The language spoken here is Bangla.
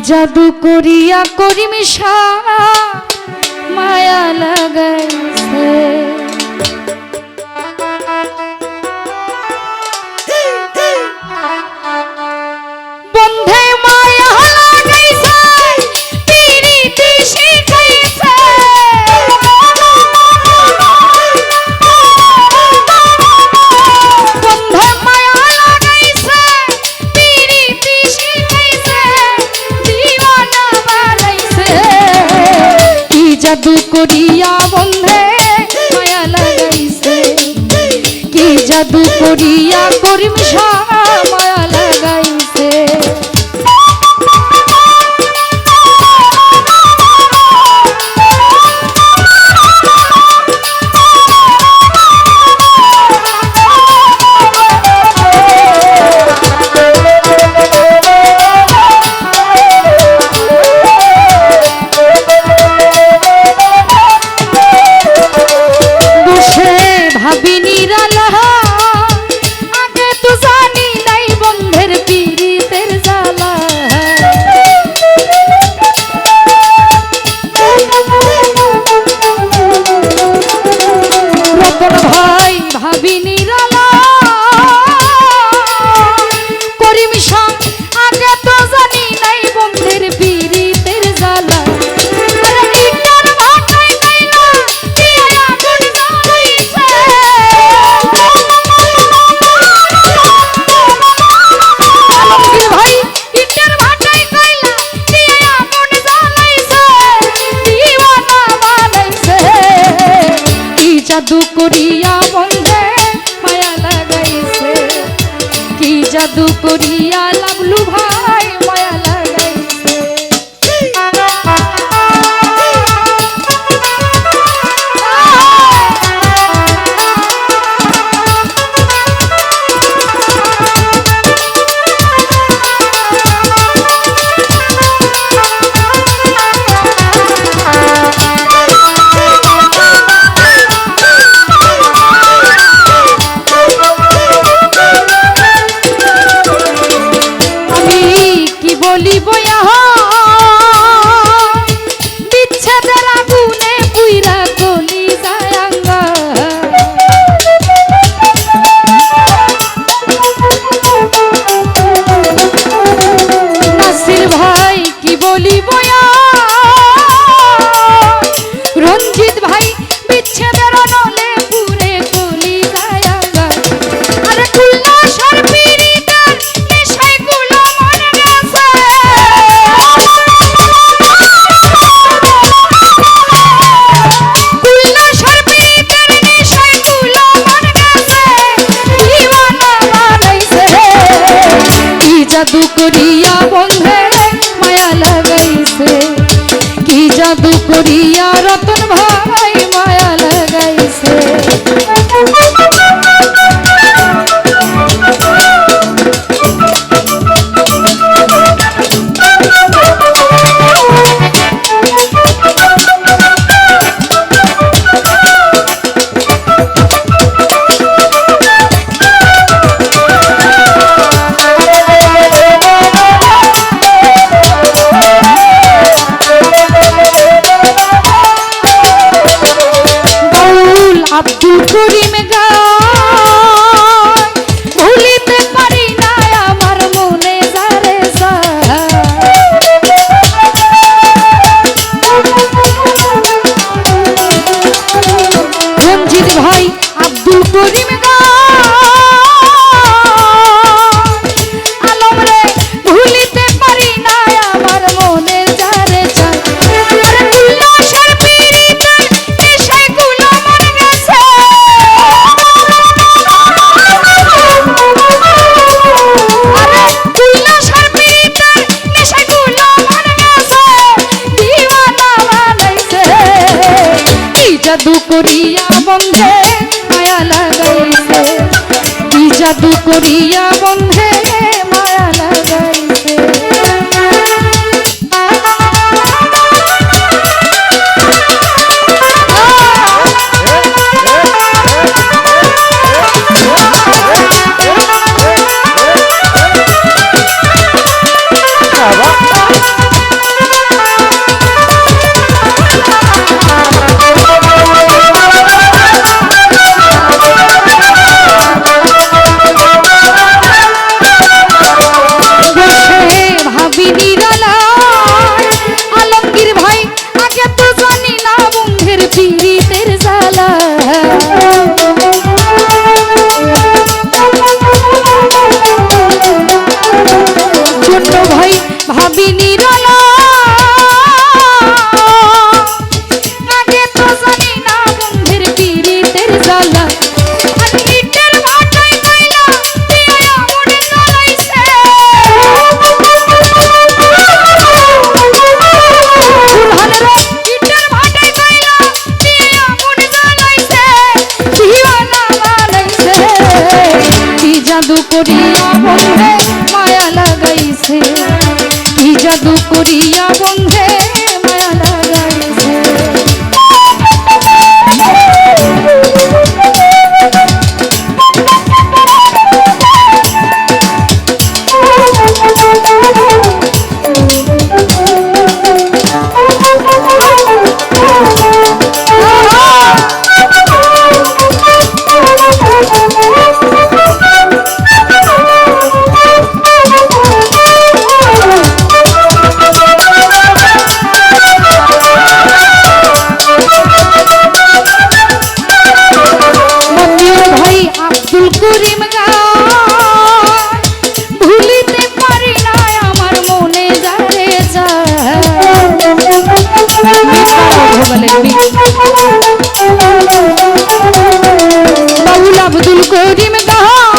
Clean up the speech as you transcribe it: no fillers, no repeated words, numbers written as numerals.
জাদু করিয়া করিমিশা মায়া লাগাইছে বন্ধে মায়া লাগাইছে পিরিতি শিখাইছে বন্ধে মায়া লাগাইছে পিরিতি শিখাইছে দিওয়ানা বানাইছে কি জাদু করিয়া বন্ধে মায়া লাগাইছে কি জাদু করিয়া করিমিশা মায়া লাগাইছে জাদু করিয়া বন্ধে মায়া লাগাইছে কি জাদু করিয়া লাভলু ভাই মায়া লাগাইছে জাদু করিয়া বন্ধে মায়া লাগাইছে কি জাদু করিয়া রতন ভাই মায়া লাগাইছে আব্দুল করিম গায় ভুলিতে পারি না আমার মনে যারে রঞ্জিত ভাই আব্দুল করিম আলম রে ভুলিতে পারি না আমার মনে যারে জাদু করিয়া বন্ধে মায়া লাগাইছে কি জাদু করিয়া বন্ধে মায়া লাগাইছে বাবা করিম গান